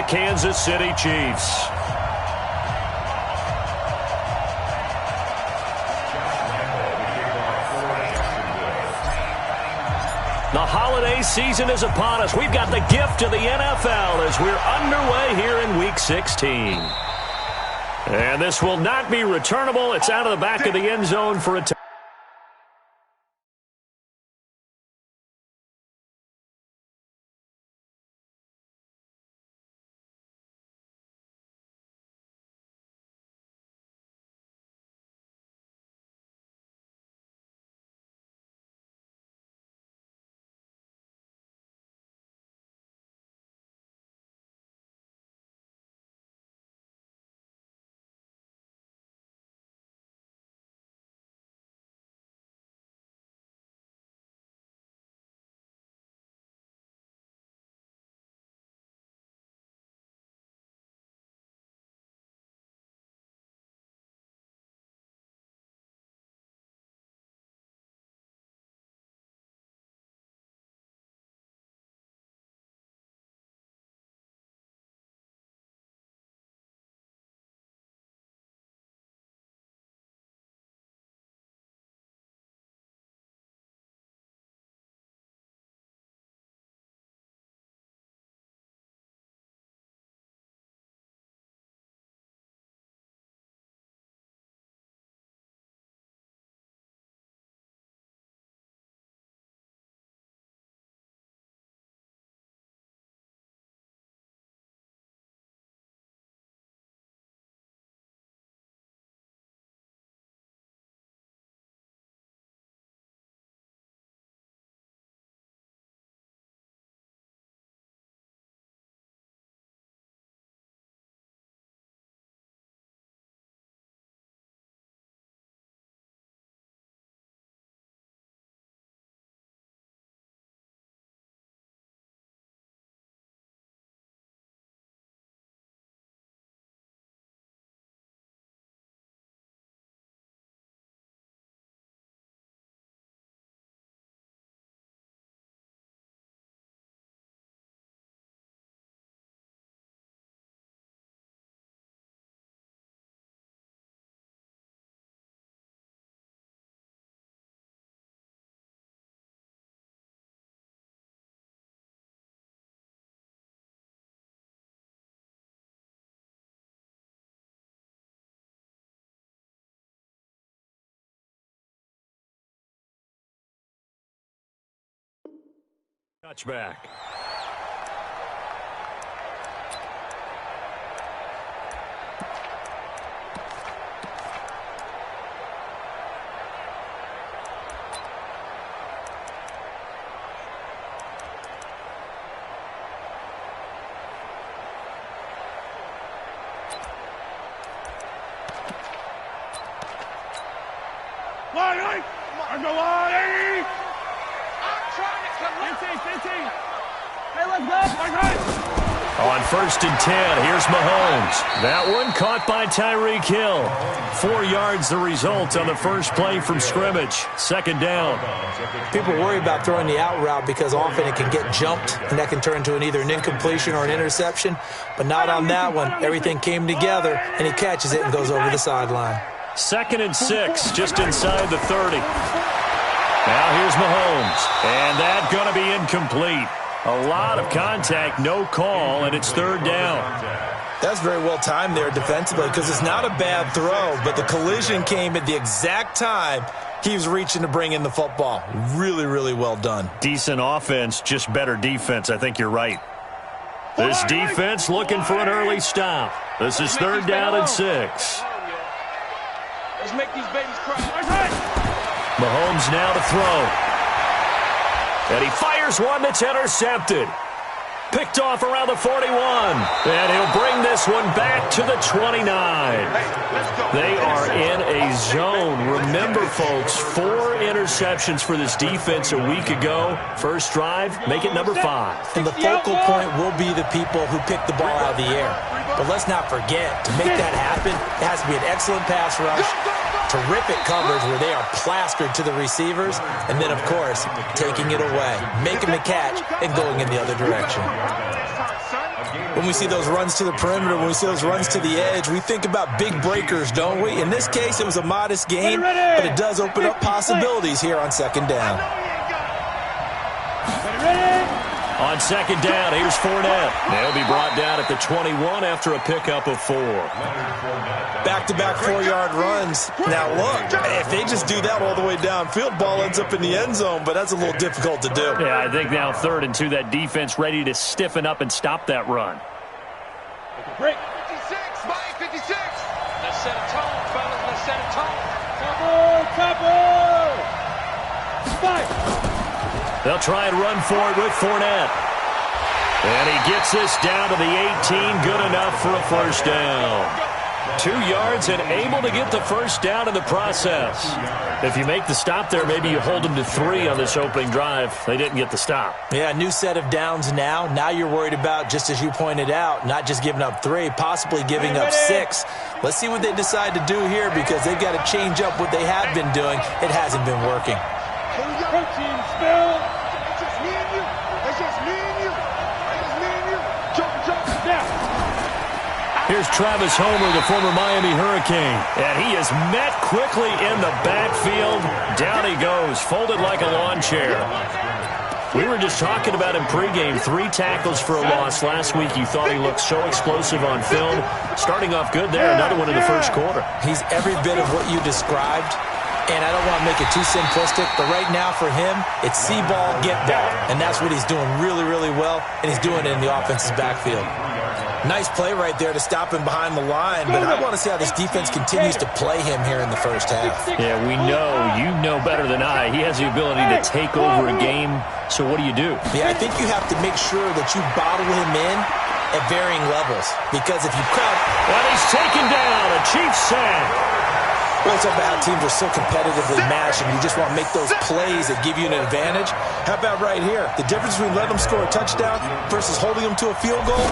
the Kansas City Chiefs. The holiday season is upon us. We've got the gift of the NFL as we're underway here in Week 16. And this will not be returnable. It's out of the back of the end zone for a touchdown. Touchback. On 1st and 10, here's Mahomes. That one caught by Tyreek Hill. 4 yards the result on the first play from scrimmage. 2nd down. People worry about throwing the out route because often it can get jumped, and that can turn into either an incompletion or an interception. But not on that one. Everything came together, and he catches it and goes over the sideline. 2nd and 6, just inside the 30. Now here's Mahomes, and that's going to be incomplete. A lot of contact, no call, and it's 3rd down. That's very well timed there defensively because it's not a bad throw, but the collision came at the exact time he was reaching to bring in the football. Really, really well done. Decent offense, just better defense. I think you're right. This defense looking for an early stop. This is 3rd down and 6. Let's make these babies cry. Mahomes now to throw. And he fires one that's intercepted. Picked off around the 41. And he'll bring this one back to the 29. They are in a zone. Remember, folks, 4 interceptions for this defense a week ago. First drive, make it number 5. And the focal point will be the people who pick the ball out of the air. But let's not forget, to make that happen, it has to be an excellent pass rush, terrific coverage where they are plastered to the receivers, and then, of course, taking it away, making the catch, and going in the other direction. When we see those runs to the perimeter, when we see those runs to the edge, we think about big breakers, don't we? In this case, it was a modest gain, but it does open up possibilities here on second down. On second down, here's Fournette. They'll be brought down at the 21 after a pickup of 4. Back-to-back 4-yard runs. Now, look, if they just do that all the way downfield, ball ends up in the end zone, but that's a little difficult to do. Yeah, I think now 3rd and 2, that defense ready to stiffen up and stop that run. Break. 56, Mike, 56. Let's set a tone, fellas. Let's set a tone. Cover. Spike. They'll try and run for it with Fournette. And he gets this down to the 18. Good enough for a first down. 2 yards and able to get the first down in the process. If you make the stop there, maybe you hold them to 3 on this opening drive. They didn't get the stop. Yeah, new set of downs now. Now you're worried about, just as you pointed out, not just giving up 3, possibly giving up 6. Let's see what they decide to do here because they've got to change up what they have been doing. It hasn't been working. Protein spill. It's just me and you. It's just me and you. It's just me and you. Jump, down. Here's Travis Homer, the former Miami Hurricane. And he is met quickly in the backfield. Down he goes, folded like a lawn chair. We were just talking about him pregame. 3 tackles for a loss. Last week you thought he looked so explosive on film. Starting off good there, another one in the first quarter. He's every bit of what you described. And I don't want to make it too simplistic, but right now for him, it's see ball, get ball. And that's what he's doing really, really well, and he's doing it in the offense's backfield. Nice play right there to stop him behind the line, but I want to see how this defense continues to play him here in the first half. Yeah, we know, you know better than I, he has the ability to take over a game, so what do you do? Yeah, I think you have to make sure that you bottle him in at varying levels, because if you crowd... Well, he's taken down, a Chiefs sack. Well, it's about how teams are so competitively matched, and you just want to make those plays that give you an advantage. How about right here? The difference between letting them score a touchdown versus holding them to a field goal,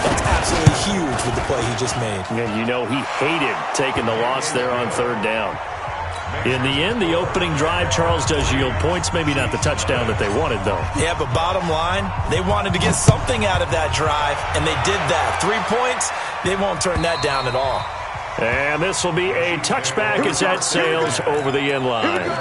that's absolutely huge with the play he just made. Yeah, you know, he hated taking the loss there on 3rd down. In the end, the opening drive, Charles, does yield points. Maybe not the touchdown that they wanted, though. Yeah, but bottom line, they wanted to get something out of that drive, and they did that. 3 points, they won't turn that down at all. And this will be a touchback as that sails over the end line.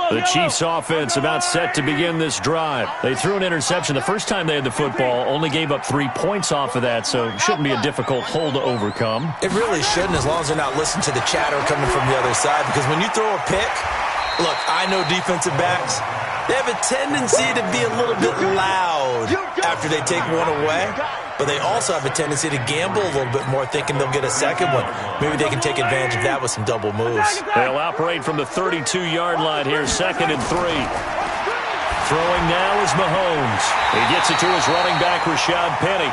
The Chiefs offense about set to begin this drive. They threw an interception the first time they had the football, only gave up 3 points off of that, so it shouldn't be a difficult hole to overcome. It really shouldn't, as long as they're not listening to the chatter coming from the other side, because when you throw a pick, look, I know defensive backs, they have a tendency to be a little bit loud after they take one away, but they also have a tendency to gamble a little bit more, thinking they'll get a second one. Maybe they can take advantage of that with some double moves. They'll operate from the 32-yard line here, 2nd and 3. Throwing now is Mahomes. He gets it to his running back, Rashad Penny.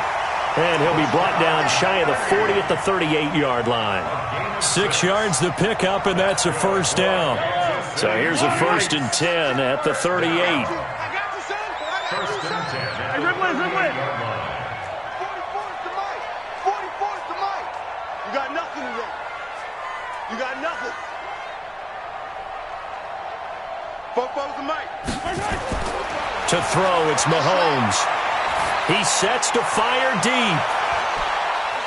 And he'll be brought down shy of the 40 at the 38-yard line. 6 yards the pickup, and that's a first down. So here's a 1st and 10 at the 38. I got you, son. First and 10. Hey, Ridley. 44's the mic. 44's the mic. You got nothing today. You got nothing. 44's the mic. To throw, it's Mahomes. He sets to fire deep.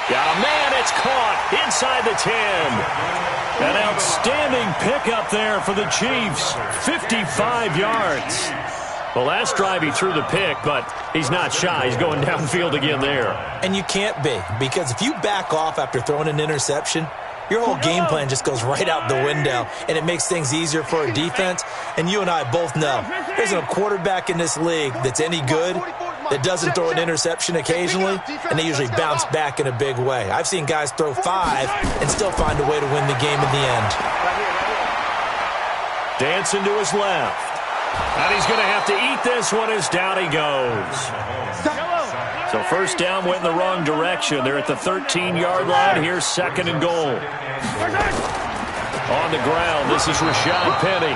Yeah, man, it's caught inside the 10. An outstanding pickup there for the Chiefs. 55 yards. The last drive he threw the pick, but he's not shy. He's going downfield again there. And you can't be, because if you back off after throwing an interception, your whole game plan just goes right out the window, and it makes things easier for a defense. And you and I both know there's a quarterback in this league that's any good that doesn't throw an interception occasionally, and they usually bounce back in a big way. I've seen guys throw 5 and still find a way to win the game in the end. Dancing to his left. And he's going to have to eat this one as down he goes. So first down went in the wrong direction. They're at the 13-yard line. Here's 2nd and goal. On the ground, this is Rashad Penny.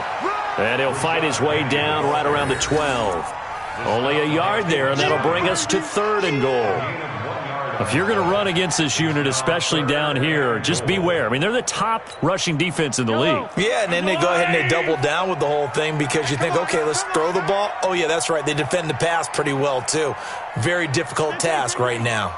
And he'll fight his way down right around the 12. Only a yard there, and that'll bring us to 3rd and goal. If you're going to run against this unit, especially down here, just beware. I mean, they're the top rushing defense in the league. Yeah, and then they go ahead and they double down with the whole thing because you think, okay, let's throw the ball. Oh, yeah, that's right. They defend the pass pretty well, too. Very difficult task right now.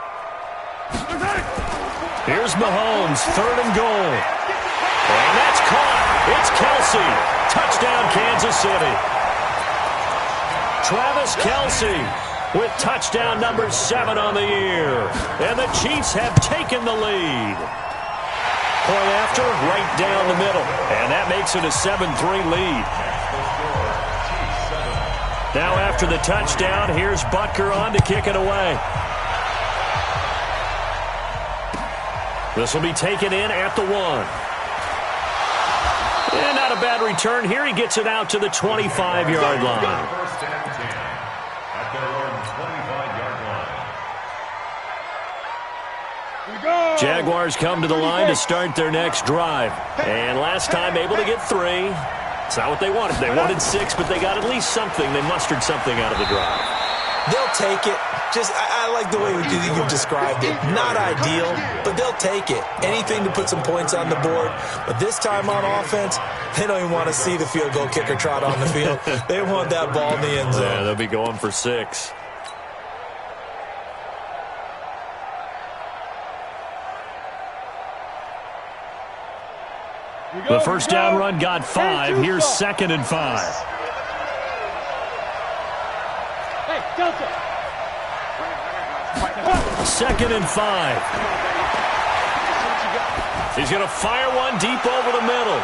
Here's Mahomes, 3rd and goal. And that's caught. It's Kelce. Touchdown, Kansas City. Travis Kelce with touchdown number 7 on the year. And the Chiefs have taken the lead. Point after, right down the middle. And that makes it a 7-3 lead. Now after the touchdown, here's Butker on to kick it away. This will be taken in at the 1. And not a bad return here. He gets it out to the 25-yard line. First and 10 at their own 25-yard line. Jaguars come to the line to start their next drive. And last time able to get 3. It's not what they wanted. They wanted 6, but they got at least something. They mustered something out of the drive. They'll take it. I like the way you've described it. Not ideal, but they'll take it. Anything to put some points on the board. But this time on offense, they don't even want to see the field goal kicker trot on the field. They want that ball in the end zone. Yeah, they'll be going for 6. The first down run got 5. Here's 2nd and 5. Hey, Delta. 2nd and 5. He's going to fire one deep over the middle.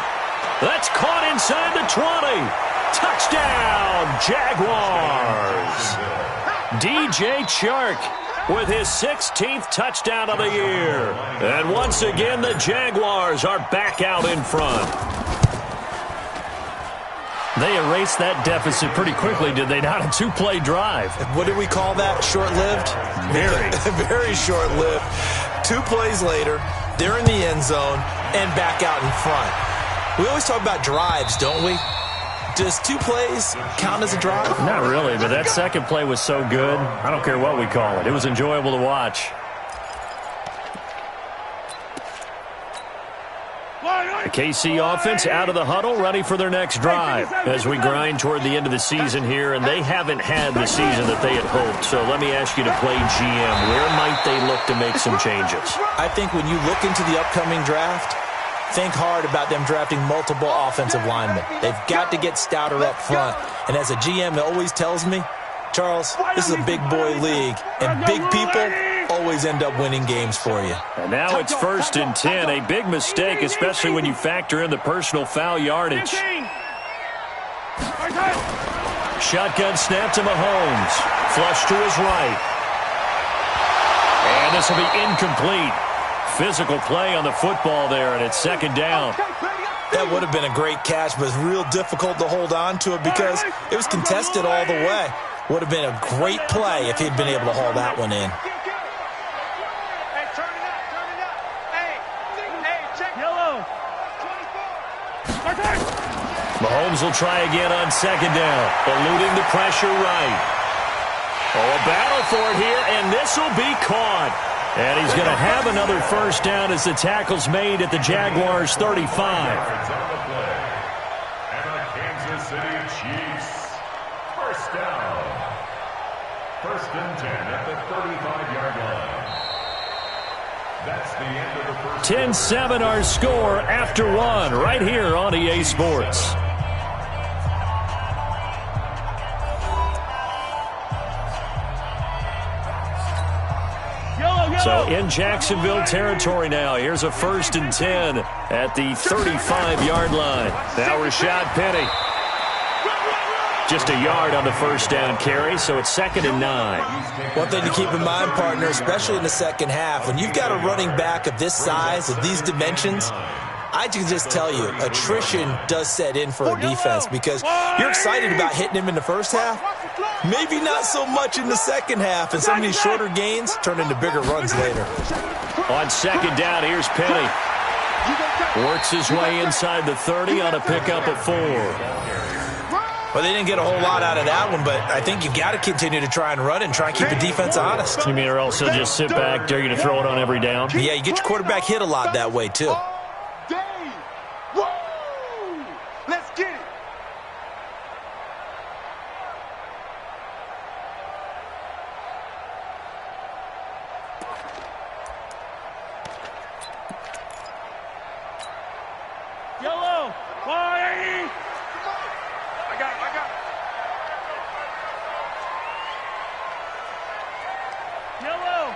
That's caught inside the 20. Touchdown, Jaguars. DJ Chark with his 16th touchdown of the year. And once again, the Jaguars are back out in front. They erased that deficit pretty quickly, did they not? A 2-play drive. What did we call that? Short-lived? Very. Very short-lived. 2 plays later, they're in the end zone and back out in front. We always talk about drives, don't we? Does 2 plays count as a drive? Not really, but that second play was so good. I don't care what we call it. It was enjoyable to watch. The KC offense out of the huddle, ready for their next drive as we grind toward the end of the season here, and they haven't had the season that they had hoped. So let me ask you to play GM. Where might they look to make some changes? I think when you look into the upcoming draft, think hard about them drafting multiple offensive linemen. They've got to get stouter up front. And as a GM, it always tells me, Charles, this is a big boy league, and big people always end up winning games for you. And now it's 1st and 10, a big mistake, especially when you factor in the personal foul yardage. Shotgun snap to Mahomes. Flush to his right. And this will be incomplete. Physical play on the football there, and it's 2nd down. That would have been a great catch, but it's real difficult to hold on to it because it was contested all the way. Would have been a great play if he'd been able to haul that one in. Mahomes will try again on 2nd down, eluding the pressure right. Oh, a battle for it here, and this will be caught. And he's going to have another 1st down as the tackle's made at the Jaguars' 35. And the Kansas City Chiefs. 1st down. 1st and 10 at the 35-yard line. That's the end of the first. 10-7 our score after 1 right here on EA Sports. So in Jacksonville territory now. Here's a 1st and 10 at the 35-yard line. Now Rashad Penny. Just a yard on the 1st down carry, so it's 2nd and 9. One thing to keep in mind, partner, especially in the second half, when you've got a running back of this size, of these dimensions, I can just tell you, attrition does set in for a defense because you're excited about hitting him in the first half. Maybe not so much in the second half, and some of these shorter gains turn into bigger runs later. On 2nd down, here's Penny. Works his way inside the 30 on a pickup of 4. Well, they didn't get a whole lot out of that one, but I think you've got to continue to try and run and try and keep the defense honest. You mean or else they'll just sit back, dare you to throw it on every down? Yeah, you get your quarterback hit a lot that way, too. Let's get it. Yellow. I got it. Yellow.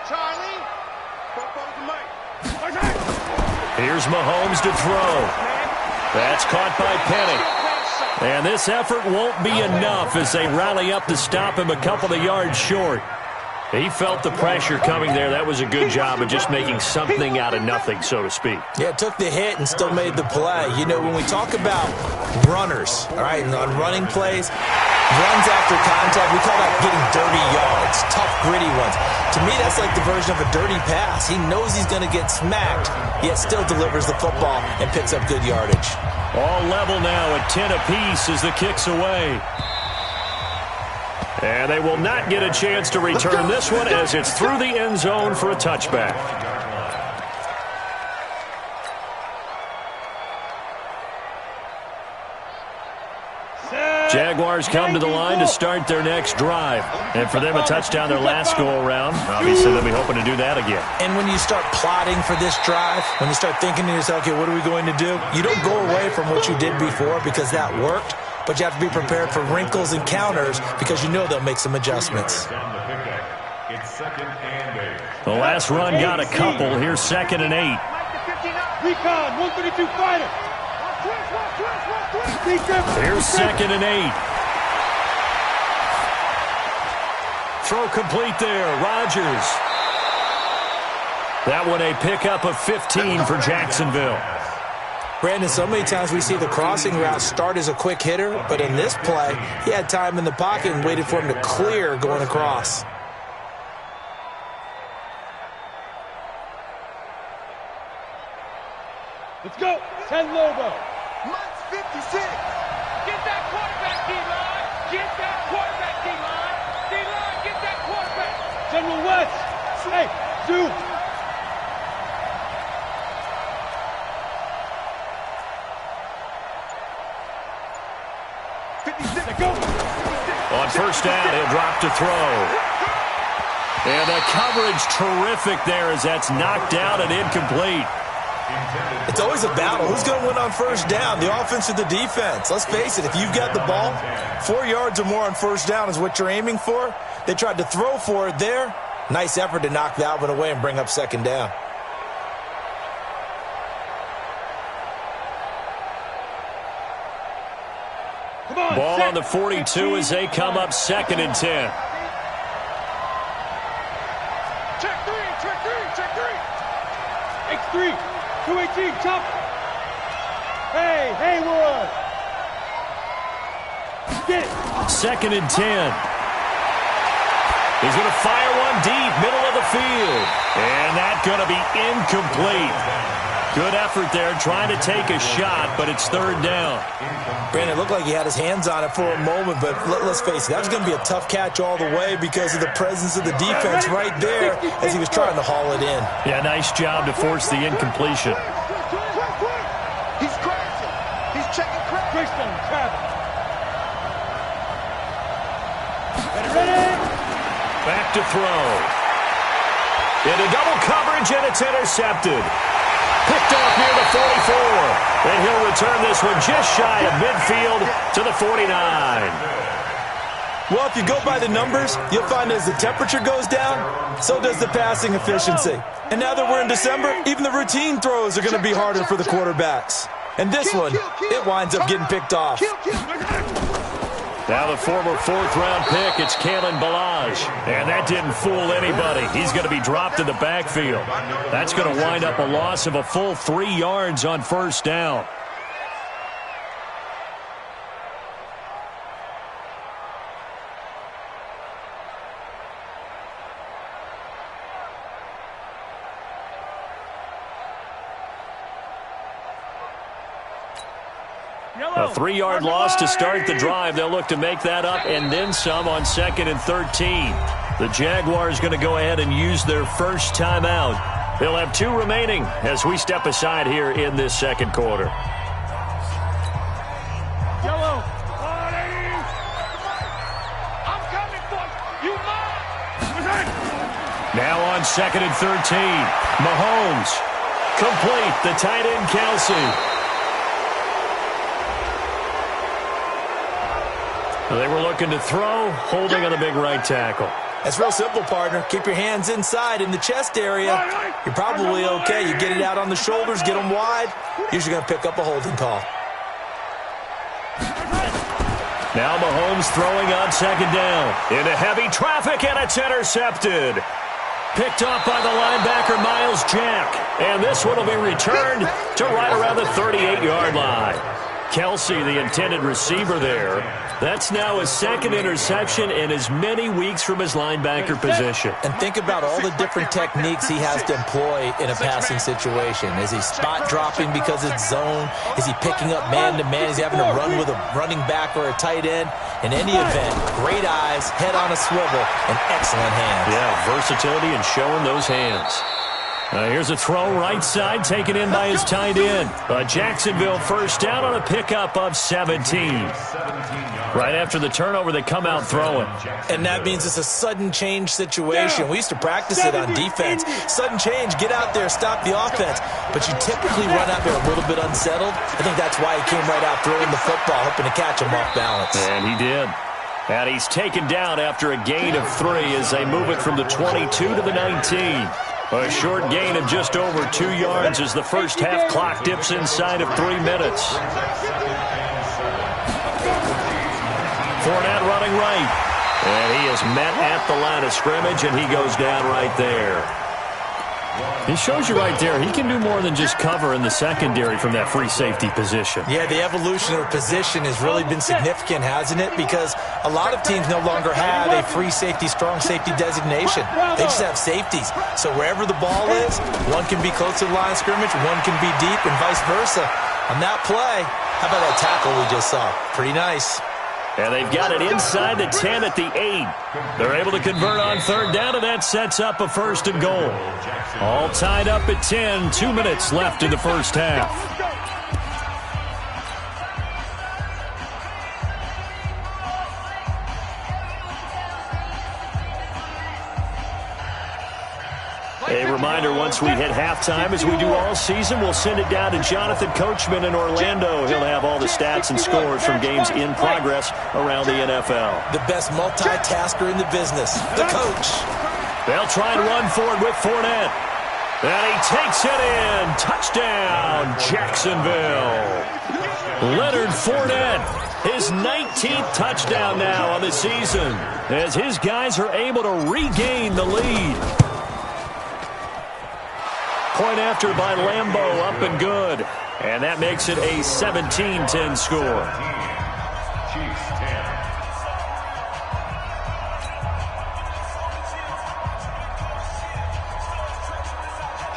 Charlie. Propose the mic. Here's Mahomes to throw. That's caught by Penny. And this effort won't be enough as they rally up to stop him a couple of yards short. He felt the pressure coming there. That was a good job of just making something out of nothing, so to speak. Yeah, took the hit and still made the play. You know, when we talk about runners, all right, and on running plays, runs after contact, we call that getting dirty yards, tough, gritty ones. To me, that's like the version of a dirty pass. He knows he's going to get smacked, yet still delivers the football and picks up good yardage. All level now at 10 apiece as the kick's away. And they will not get a chance to return this one as it's through the end zone for a touchback. Jaguars come to the line to start their next drive. And for them, a touchdown their last go-around. Obviously, they'll be hoping to do that again. And when you start plotting for this drive, when you start thinking to yourself, okay, what are we going to do? You don't go away from what you did before because that worked, but you have to be prepared for wrinkles and counters because you know they'll make some adjustments. The last run got a couple. Here's 2nd and 8. Recon, 132 fighter. Here's 2nd and 8. Throw complete there. Rodgers. That one a pickup of 15 for Jacksonville. Brandon, so many times we see the crossing route start as a quick hitter, but in this play, he had time in the pocket and waited for him to clear going across. Let's go. 10 logo. Mike's 56. Get that quarterback, D-line. Get that quarterback, D-line. D-line, get that quarterback. General West. Hey, Zoo. On first down, he'll drop to throw. And the coverage terrific there as that's knocked down and incomplete. It's always a battle. Who's going to win on first down, the offense or the defense? Let's face it, if you've got the ball, 4 yards or more on first down is what you're aiming for. They tried to throw for it there. Nice effort to knock that one away and bring up 2nd down. Ball on the 42 as they come up 2nd and 10. Check three. X3, 218, chop. Hey, Haywood. Get it. 2nd and 10. He's going to fire one deep, middle of the field. And that's going to be incomplete. Good effort there, trying to take a shot, but it's 3rd down. Brandon, it looked like he had his hands on it for a moment, but let's face it, that was going to be a tough catch all the way because of the presence of the defense right there as he was trying to haul it in. Yeah, nice job to force the incompletion. He's crashing. He's checking crash. Greystone, Travis. Ready? Back to throw. Into double coverage, and it's intercepted. Picked off near the 44. And he'll return this one just shy of midfield to the 49. Well, if you go by the numbers, you'll find as the temperature goes down, so does the passing efficiency. And now that we're in December, even the routine throws are going to be harder for the quarterbacks. And this one, it winds up getting picked off. Now the former 4th-round pick, it's Kalen Ballage. And that didn't fool anybody. He's going to be dropped in the backfield. That's going to wind up a loss of a full 3 yards on first down. A 3-yard loss to start the drive. They'll look to make that up and then some on 2nd and 13. The Jaguars going to go ahead and use their first timeout. They'll have 2 remaining as we step aside here in this second quarter. Yellow. I'm coming for you. Now on 2nd and 13. Mahomes. Complete. The tight end, Kelsey. They were looking to throw, holding on the big right tackle. That's real simple, partner. Keep your hands inside in the chest area. You're probably okay. You get it out on the shoulders, get them wide. Usually going to pick up a holding call. Now Mahomes throwing on 2nd down. Into heavy traffic, and it's intercepted. Picked off by the linebacker, Miles Jack. And this one will be returned to right around the 38-yard line. Kelsey, the intended receiver there. That's now his 2nd interception in as many weeks from his linebacker position. And think about all the different techniques he has to employ in a passing situation. Is he spot dropping because it's zone? Is he picking up man-to-man? Is he having to run with a running back or a tight end? In any event, great eyes, head on a swivel, and excellent hands. Yeah, versatility and showing those hands. Here's a throw right side taken in by his tight end. Jacksonville first down on a pickup of 17. Right after the turnover, they come out throwing. And that means it's a sudden change situation. We used to practice it on defense. Sudden change, get out there, stop the offense. But you typically run out there a little bit unsettled. I think that's why he came right out throwing the football, hoping to catch him off balance. And he did. And he's taken down after a gain of 3 as they move it from the 22 to the 19. A short gain of just over 2 yards as the first half clock dips inside of 3 minutes. Fournette running right. And he is met at the line of scrimmage, and he goes down right there. It shows you right there, he can do more than just cover in the secondary from that free safety position. Yeah, the evolution of the position has really been significant, hasn't it? Because a lot of teams no longer have a free safety, strong safety designation. They just have safeties. So wherever the ball is, one can be close to the line of scrimmage, one can be deep, and vice versa. On that play, how about that tackle we just saw? Pretty nice. And they've got it inside the 10 at the 8. They're able to convert on 3rd down, and that sets up a 1st and goal. All tied up at 10, 2 minutes left in the first half. A reminder, once we hit halftime, as we do all season, we'll send it down to Jonathan Coachman in Orlando. He'll have all the stats and scores from games in progress around the NFL. The best multitasker in the business, the coach. They'll try and run forward with Fournette. And he takes it in. Touchdown, Jacksonville. Leonard Fournette, his 19th touchdown now on the season, as his guys are able to regain the lead. Point after by Lambeau, up and good. And that makes it a 17-10 score. Chiefs 10.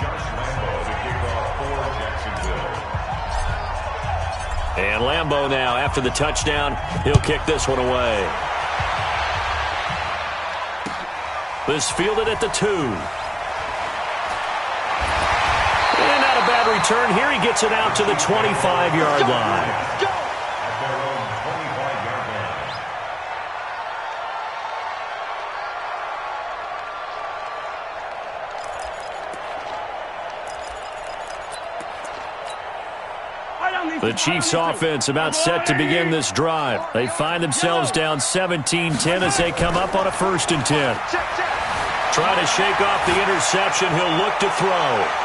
Josh Lambeau to kick off for Jacksonville. And Lambeau now, after the touchdown, he'll kick this one away. This fielded at the 2. And not a bad return. Here he gets it out to the 25-yard line. At their own 25-yard line. The Chiefs offense about set to begin this drive. They find themselves down 17-10 as they come up on a 1st and 10. Trying to shake off the interception. He'll look to throw.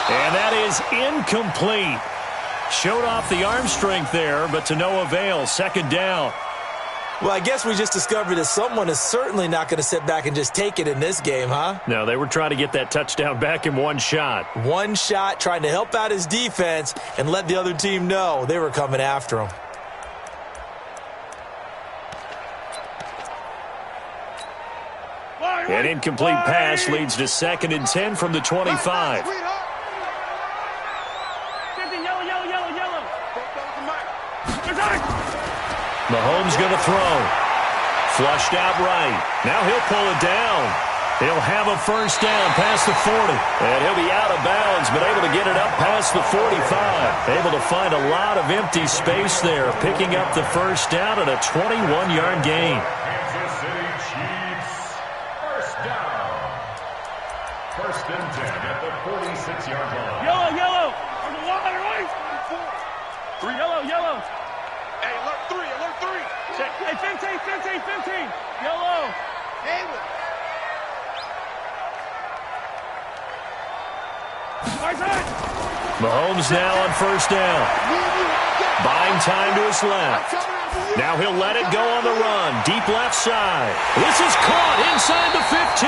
And that is incomplete. Showed off the arm strength there, but to no avail. 2nd down. Well, I guess we just discovered that someone is certainly not going to sit back and just take it in this game, huh? No, they were trying to get that touchdown back in one shot. One shot, trying to help out his defense and let the other team know they were coming after him. An incomplete pass leads to 2nd and 10 from the 25. Mahomes going to throw. Flushed out right. Now he'll pull it down. He'll have a first down past the 40. And he'll be out of bounds, but able to get it up past the 45. Able to find a lot of empty space there, picking up the first down at a 21-yard gain. Kansas City Chiefs, first down. First and 10 at the 46-yard line. Yellow, yellow. On the line, right? 4. Yellow, yellow. Hey, alert 3. Check. Hey, 15. Yellow. Hey, Mahomes now on first down. Buying time to his left. Now he'll let it go on the run. Deep left side. This is caught inside the 15.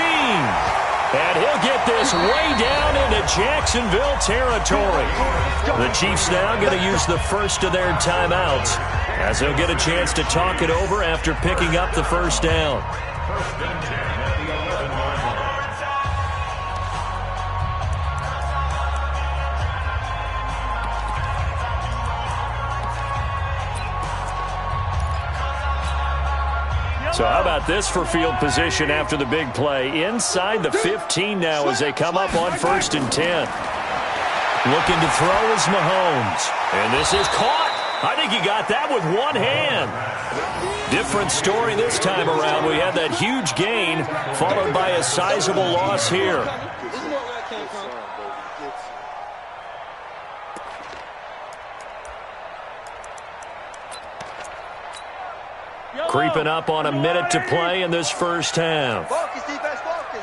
And he'll get this way down into Jacksonville territory. The Chiefs now going to use the first of their timeouts as they'll get a chance to talk it over after picking up the first down. First and 10 at the 11-yard line. So how about this for field position after the big play? Inside the 15 now as they come up on first and 10. Looking to throw is Mahomes. And this is caught. I think he got that with one hand. Different story this time around. We had that huge gain followed by a sizable loss here. Creeping up on a minute to play in this first half. Focus, defense, focus.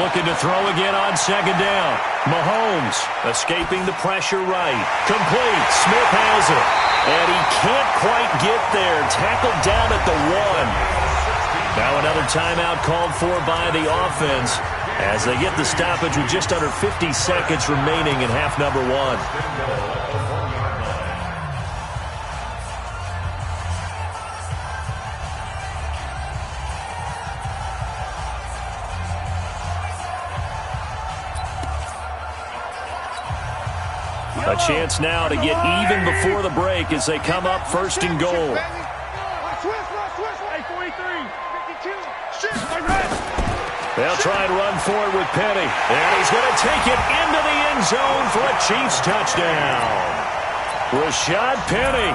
Looking to throw again on second down. Mahomes escaping the pressure right. Complete. Smith has it. And he can't quite get there. Tackled down at the 1. Now another timeout called for by the offense as they get the stoppage with just under 50 seconds remaining in half number 1. A chance now to get even before the break as they come up first and goal. They'll try and run for it with Penny. And he's going to take it into the end zone for a Chiefs touchdown. Rashad Penny,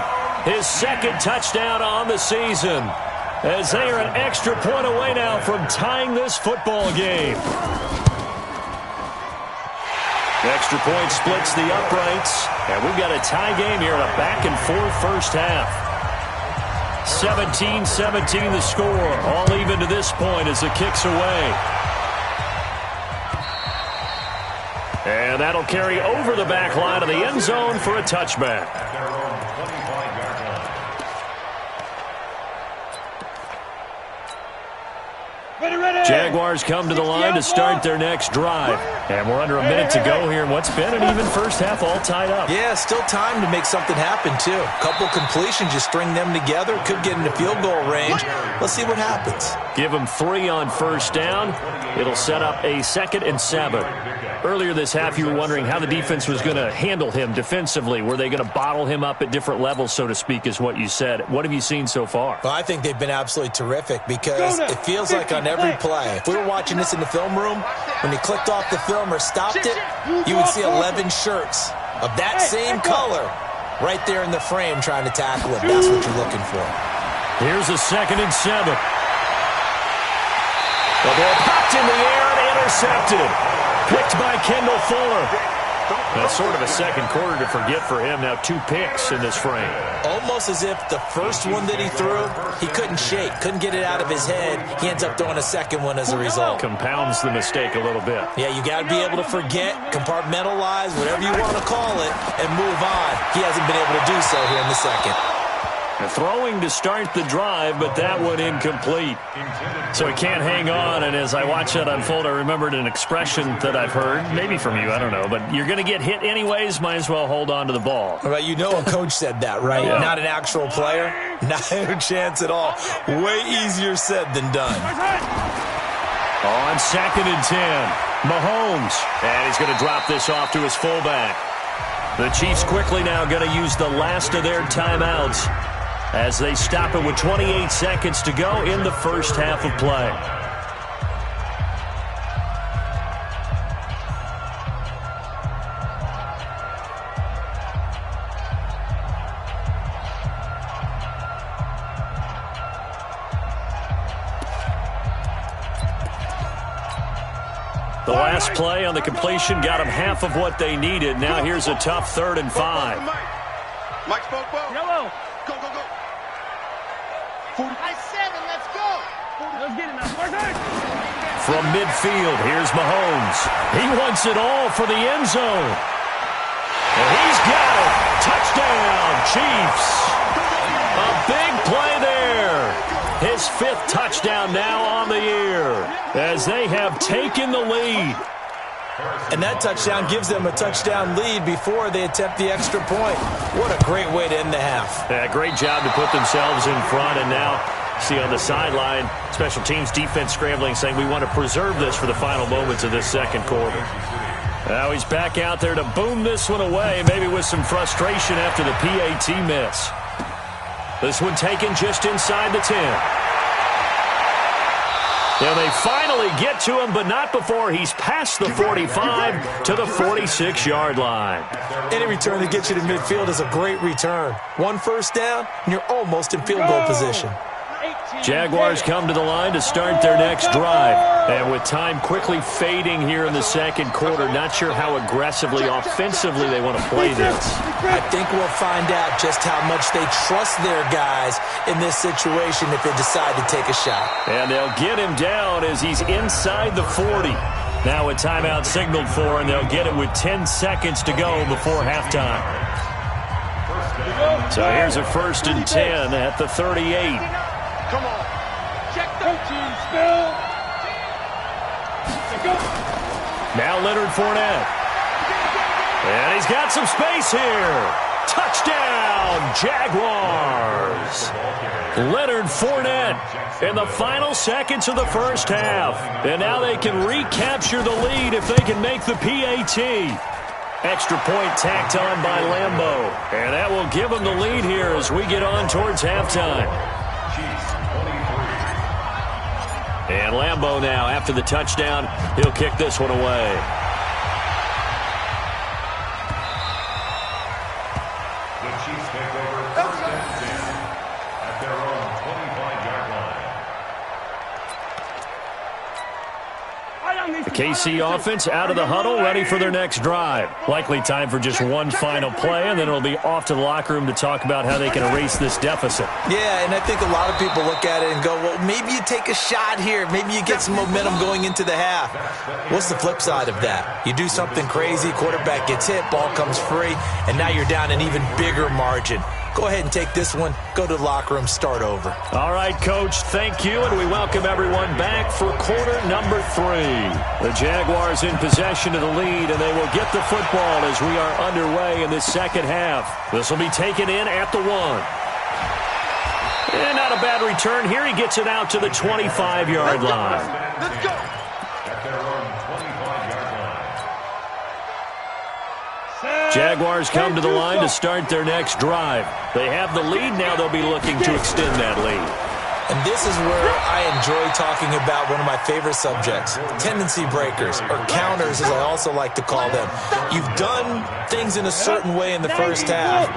his second touchdown on the season, as they are an extra point away now from tying this football game. Extra point splits the uprights, and we've got a tie game here in a back-and-forth first half. 17-17 the score, all even to this point as the kick's away. And that'll carry over the back line of the end zone for a touchback. Jaguars come to the line to start their next drive. And we're under a minute to go here in what's been an even first half, all tied up. Yeah, still time to make something happen, too. Couple completions, you string them together, could get into field goal range. Let's see what happens. Give them 3 on first down. It'll set up a 2nd and 7. Earlier this half, you were wondering how the defense was going to handle him defensively. Were they going to bottle him up at different levels, so to speak, is what you said. What have you seen so far? Well, I think they've been absolutely terrific because it feels like on every play, if we were watching this in the film room, when you clicked off the film or stopped it, you would see 11 shirts of that same color right there in the frame trying to tackle it. That's what you're looking for. Here's a 2nd and 7. The ball popped in the air and intercepted. Picked by Kendall Fuller. That's sort of a second quarter to forget for him. Now 2 picks in this frame. Almost as if the first one that he threw, he couldn't shake, couldn't get it out of his head. He ends up throwing a second one as a result. Compounds the mistake a little bit. Yeah, you got to be able to forget, compartmentalize, whatever you want to call it, and move on. He hasn't been able to do so here in the second. Throwing to start the drive, but that one incomplete. So he can't hang on, and as I watch that unfold, I remembered an expression that I've heard, maybe from you, I don't know, but you're going to get hit anyways, might as well hold on to the ball. Right, you know a coach said that, right? Yeah. Not an actual player? Not a chance at all. Way easier said than done. On 2nd and 10, Mahomes. And he's going to drop this off to his fullback. The Chiefs quickly now going to use the last of their timeouts as they stop it with 28 seconds to go in the first half of play. The last play on the completion got them half of what they needed. Now here's a tough 3rd and 5. Mike spoke. Yellow. Go, go, go. 47, let's go. Let's get it now. From midfield, here's Mahomes. He wants it all for the end zone. And he's got it. Touchdown, Chiefs. A big play there. His 5th touchdown now on the year as they have taken the lead. And that touchdown gives them a touchdown lead before they attempt the extra point. What a great way to end the half. Yeah, great job to put themselves in front. And now, see on the sideline, special teams defense scrambling, saying we want to preserve this for the final moments of this second quarter. Now he's back out there to boom this one away, maybe with some frustration after the PAT miss. This one taken just inside the 10. And they finally get to him, but not before he's past the 45 to the 46-yard line. Any return that gets you to midfield is a great return. 1 first down, and you're almost in field goal position. Jaguars come to the line to start their next drive. And with time quickly fading here in the second quarter, not sure how aggressively, offensively they want to play this. I think we'll find out just how much they trust their guys in this situation if they decide to take a shot. And they'll get him down as he's inside the 40. Now a timeout signaled for, and they'll get it with 10 seconds to go before halftime. So here's a 1st and 10 at the 38. Come on. Check the team spill. Now Leonard Fournette. And he's got some space here. Touchdown, Jaguars. Leonard Fournette in the final seconds of the first half. And now they can recapture the lead if they can make the PAT. Extra point tacked on by Lambeau. And that will give them the lead here as we get on towards halftime. And Lambeau now, after the touchdown, he'll kick this one away. The Chiefs take over 1st and 10 at their own 25-yard line. The KC offense out of the huddle, ready for their next drive. Likely time for just one final play, and then it'll be off to the locker room to talk about how they can erase this deficit. Yeah, and I think a lot of people look at it and go, well, maybe you take a shot here. Maybe you get some momentum going into the half. What's the flip side of that? You do something crazy, quarterback gets hit, ball comes free, and now you're down an even bigger margin. Go ahead and take this one, go to the locker room, start over. All right, Coach, thank you, and we welcome everyone back for quarter number 3. The Jaguars in possession of the lead, and they will get the football as we are underway in this second half. This will be taken in at the 1. And not a bad return here. He gets it out to the 25-yard line. Let's go. At their own 25-yard line. Jaguars come to the line to start their next drive. They have the lead. Now they'll be looking to extend that lead. And this is where I enjoy talking about one of my favorite subjects, tendency breakers, or counters as I also like to call them. You've done things in a certain way in the first half,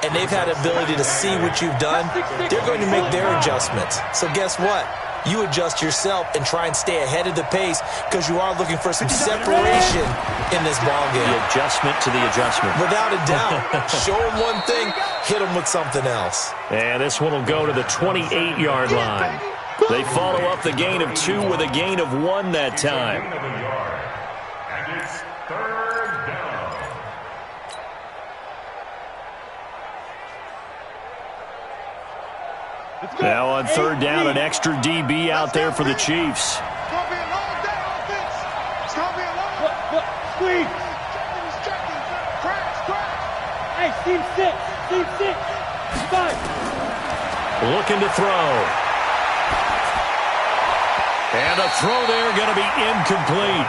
and they've had the ability to see what you've done. They're going to make their adjustments. So guess what? You adjust yourself and try and stay ahead of the pace because you are looking for some separation in this ballgame. The adjustment to the adjustment. Without a doubt. Show them one thing, hit them with something else. And this one will go to the 28-yard line. They follow up the gain of 2 with a gain of 1 that time. And it's 3rd down. Now on 3rd down, an extra DB out there for the Chiefs. It's going to be a long day on this. It's going to be a long squeeze. Crash. Hey, team 6. 5. Looking to throw. And a throw there going to be incomplete.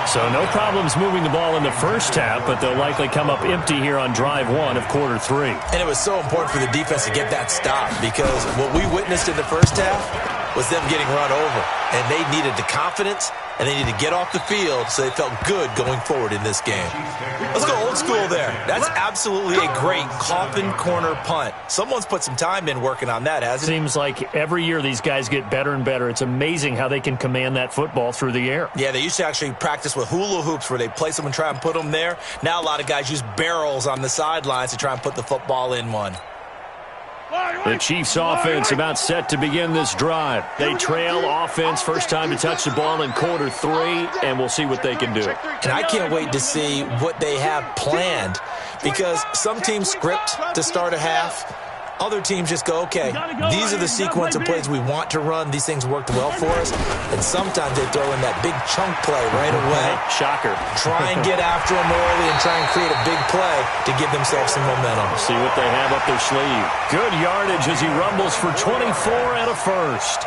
So no problems moving the ball in the first half, but they'll likely come up empty here on drive one of quarter three. And it was so important for the defense to get that stop, because what we witnessed in the first half was them getting run over. And they needed the confidence, and they needed to get off the field so they felt good going forward in this game. Let's go old school there. That's absolutely a great coffin corner punt. Someone's put some time in working on that, hasn't it? Seems like every year these guys get better and better. It's amazing how they can command that football through the air. Yeah, they used to actually practice with hula hoops where they place them and try and put them there. Now a lot of guys use barrels on the sidelines to try and put the football in one. The Chiefs offense about set to begin this drive. They trail offense, first time to touch the ball in quarter three, and we'll see what they can do. And I can't wait to see what they have planned, because some teams script to start a half. Other teams just go, okay, these are the sequence of plays we want to run. These things worked well for us. And sometimes they throw in that big chunk play right away. Shocker. Try and get after them early and try and create a big play to give themselves some momentum. See what they have up their sleeve. Good yardage as he rumbles for 24 and a first.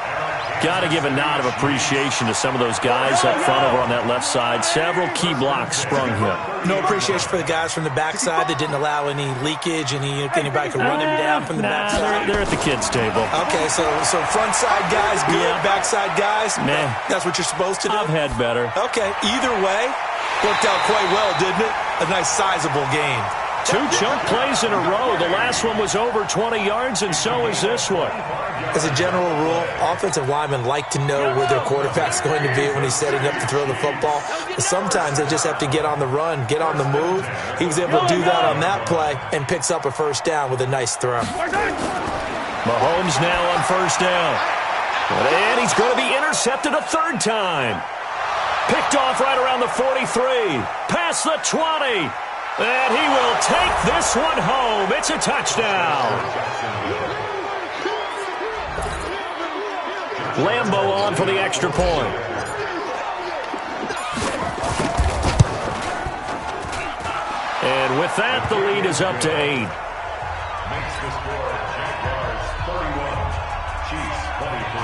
Got to give a nod of appreciation to some of those guys up front over on that left side. Several key blocks sprung him. No appreciation for the guys from the backside that didn't allow any leakage, anybody could run him down from the backside. They're at the kids' table. Okay, so front side guys good, backside guys, man, that's what you're supposed to do? I've had better. Okay, either way, worked out quite well, didn't it? A nice sizable gain. Two chunk plays in a row. The last one was over 20 yards, and so is this one. As a general rule, offensive linemen like to know where their quarterback's going to be when he's setting up to throw the football. But sometimes they just have to get on the run, get on the move. He was able to do that on that play and picks up a first down with a nice throw. Mahomes now on first down. And he's going to be intercepted a third time. Picked off right around the 43. Past the 20. And he will take this one home. It's a touchdown. Lambo on for the extra point. And with that, the lead is up to 8. Makes the score Jaguars 31, Chiefs 23.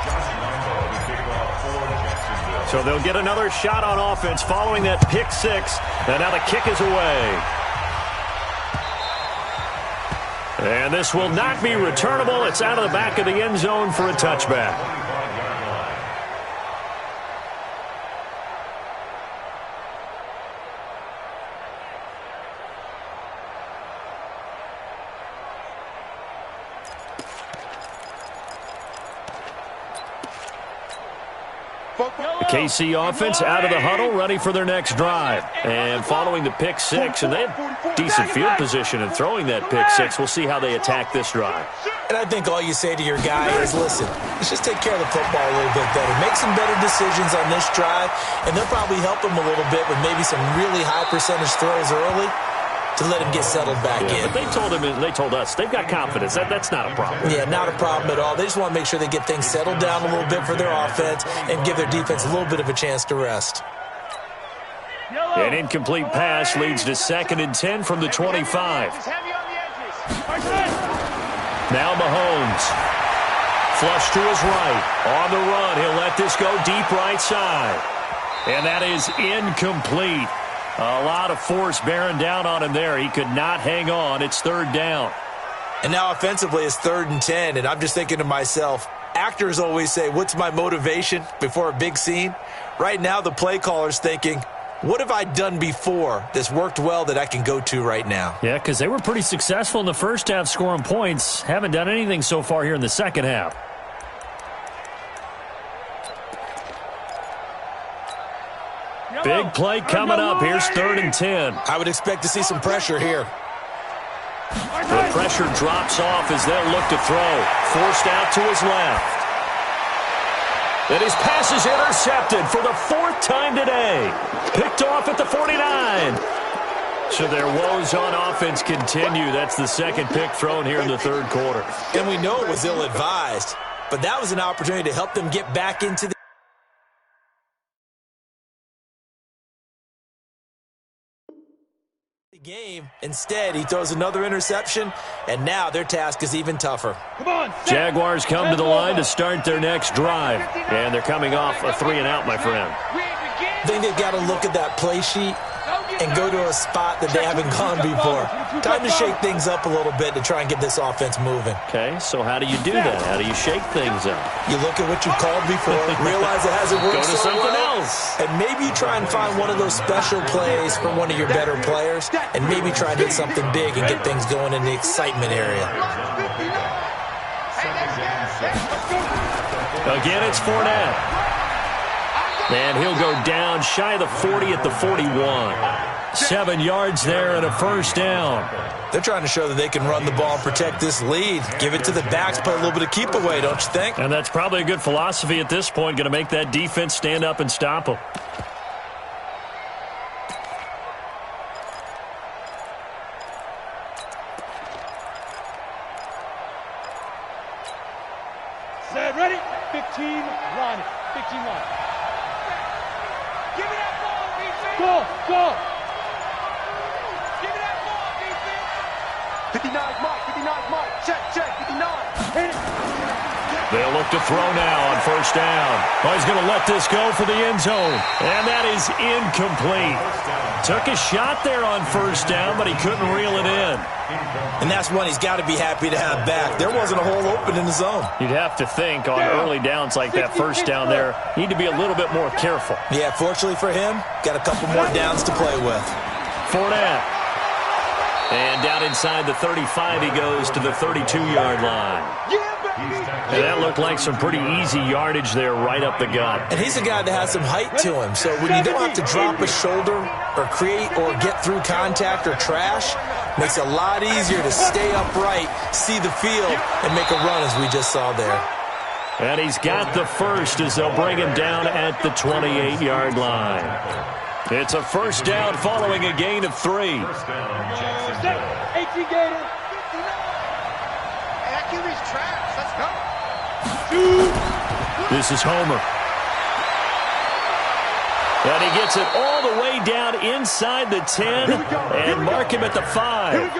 Josh Lambo to kick off for Jacksonville. So they'll get another shot on offense following that pick six. And now the kick is away. And this will not be returnable. It's out of the back of the end zone for a touchback. The KC offense out of the huddle, ready for their next drive. And following the pick six, and they have decent field position in throwing that pick six. We'll see how they attack this drive. And I think all you say to your guy is, listen, let's just take care of the football a little bit better. Make some better decisions on this drive, and they'll probably help him a little bit with maybe some really high percentage throws early to let him get settled back in. But they told us they've got confidence. That's not a problem. Yeah, not a problem at all. They just want to make sure they get things settled down a little bit for their offense and give their defense a little bit of a chance to rest. An incomplete pass leads to 2nd and 10 from the 25. Now Mahomes. Flush to his right. On the run. He'll let this go deep right side. And that is incomplete. A lot of force bearing down on him there. He could not hang on. It's 3rd down. And now offensively it's 3rd and 10. And I'm just thinking to myself, actors always say, what's my motivation before a big scene? Right now the play caller's thinking, what have I done before that's worked well that I can go to right now? Yeah, because they were pretty successful in the first half scoring points. Haven't done anything so far here in the second half. Big play coming up. Here's 3rd and 10. I would expect to see some pressure here. The pressure drops off as they'll look to throw. Forced out to his left. And his pass is intercepted for the 4th time today. Picked off at the 49. So their woes on offense continue. That's the 2nd pick thrown here in the 3rd quarter. And we know it was ill-advised, but that was an opportunity to help them get back into the game. Instead, he throws another interception, and now their task is even tougher. Come on, Jaguars come to the line to start their next drive. And they're coming off a 3-and-out, my friend. I think they've got to look at that play sheet and go to a spot that they haven't gone before. Time to shake things up a little bit to try and get this offense moving. Okay, so how do you do that? How do you shake things up? You look at what you called before, realize it hasn't worked Go to so something well, else. and maybe you try and find one of those special plays from one of your better players, and maybe try and hit something big and get things going in the excitement area. Again, it's Fournette. And he'll go down shy of the 40 at the 41. 7 yards there and a first down. They're trying to show that they can run the ball and protect this lead. Give it to the backs, play a little bit of keep away, don't you think? And that's probably a good philosophy at this point. Going to make that defense stand up and stop them. Set, ready? 15, line it. 15 line. Give me that ball, defense. Go. Give me that ball, defense. 59 Mike, 59 Mike. Check, 59. Hit it. They'll look to throw now on first down. Oh, he's going to let this go for the end zone. And that is incomplete. Took a shot there on first down, but he couldn't reel it in. And that's one he's got to be happy to have back. There wasn't a hole open in the zone. You'd have to think on early downs like that first down there, need to be a little bit more careful. Yeah, fortunately for him, got a couple more downs to play with. Fournette. And down inside the 35, he goes to the 32-yard line. And that looked like some pretty easy yardage there right up the gut. And he's a guy that has some height to him, so when you don't have to drop a shoulder or create or get through contact or trash, makes it a lot easier to stay upright, see the field, and make a run as we just saw there. And he's got the first as they'll bring him down at the 28-yard line. It's a first down following a gain of 3. 18 Gator. Accuracy's traps. Let's go. This is Homer. And he gets it all the way down inside the 10 and mark him at the 5.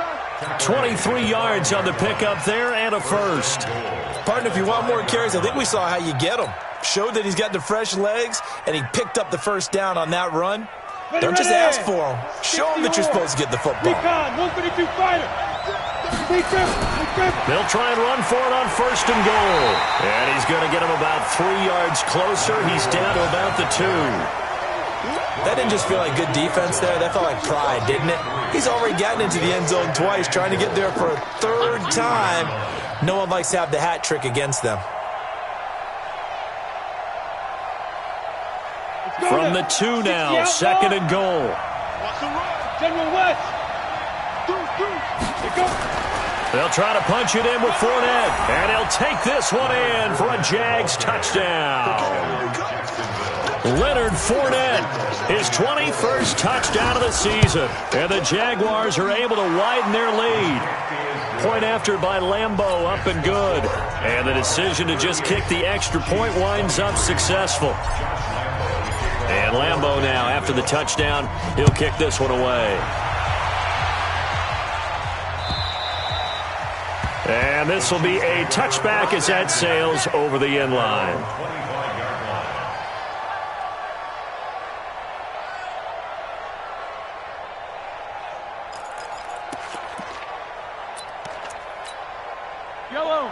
23 yards on the pickup there and a first. Partner, if you want more carries, I think we saw how you get them. Showed that he's got the fresh legs, and he picked up the first down on that run. Don't just ask for him. Show him that you're supposed to get the football. Recon, 152 fighter. They'll try and run for it on first and goal. And he's going to get him about 3 yards closer. He's down to about the 2. That didn't just feel like good defense there. That felt like pride, didn't it? He's already gotten into the end zone twice, trying to get there for a third time. No one likes to have the hat trick against them. From the 2 now, second and goal. General West. They'll try to punch it in with Fournette. And he'll take this one in for a Jags touchdown. Leonard Fournette, his 21st touchdown of the season. And the Jaguars are able to widen their lead. Point after by Lambeau, up and good. And the decision to just kick the extra point winds up successful. And Lambeau now, after the touchdown, he'll kick this one away. And this will be a touchback as that sails over the end line.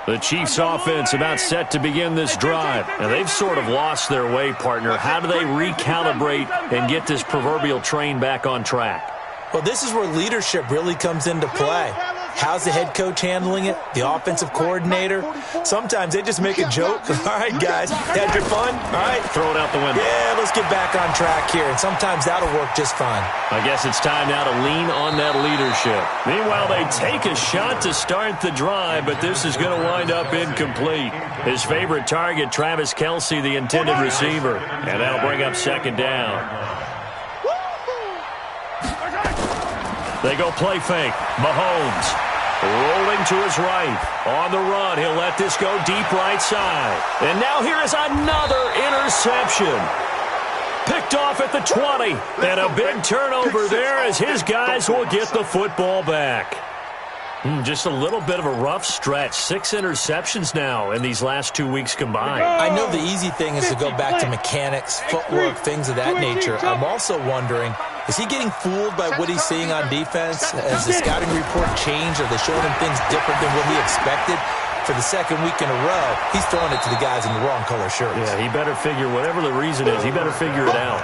The Chiefs' offense about set to begin this drive. Now, they've sort of lost their way, partner. How do they recalibrate and get this proverbial train back on track? Well, this is where leadership really comes into play. How's the head coach handling it? The offensive coordinator? Sometimes they just make a joke. All right, guys, had your fun? All right. Throw it out the window. Yeah, let's get back on track here. And sometimes that'll work just fine. I guess it's time now to lean on that leadership. Meanwhile, they take a shot to start the drive, but this is going to wind up incomplete. His favorite target, Travis Kelce, the intended receiver. And that'll bring up second down. They go play fake. Mahomes rolling to his right. On the run, he'll let this go deep right side. And now here is another interception. Picked off at the 20. And a big turnover there as his guys will get the football back. Just a little bit of a rough stretch. 6 interceptions now in these last 2 weeks combined. I know the easy thing is to go back to mechanics, footwork, things of that nature. I'm also wondering, is he getting fooled by what he's seeing on defense? Has the scouting report changed? Are they showing him things different than what he expected? For the second week in a row, he's throwing it to the guys in the wrong color shirts. Yeah, he better figure, whatever the reason is, he better figure it out.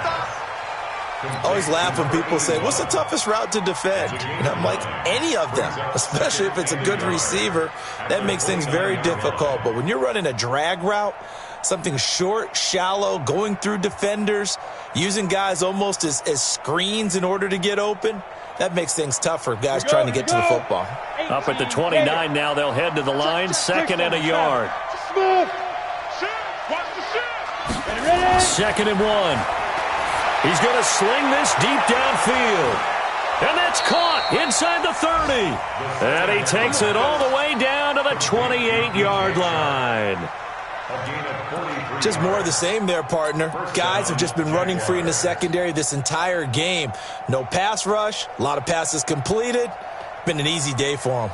I always laugh when people say, what's the toughest route to defend? And I'm like, any of them, especially if it's a good receiver. That makes things very difficult. But when you're running a drag route, something short, shallow, going through defenders, using guys almost as screens in order to get open, that makes things tough for guys trying to get to the football. Up at the 29 now, they'll head to the line, 2nd and a yard. 2nd and 1. He's going to sling this deep downfield. And that's caught inside the 30. And he takes it all the way down to the 28-yard line. Just more of the same there, partner. Guys have just been running free in the secondary this entire game. No pass rush, a lot of passes completed. Been an easy day for them.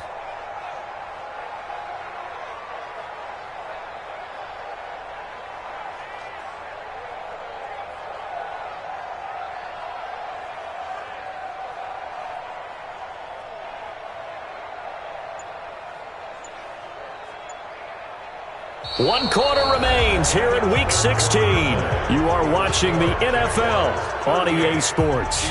One quarter remains here in Week 16. You are watching the NFL on EA Sports.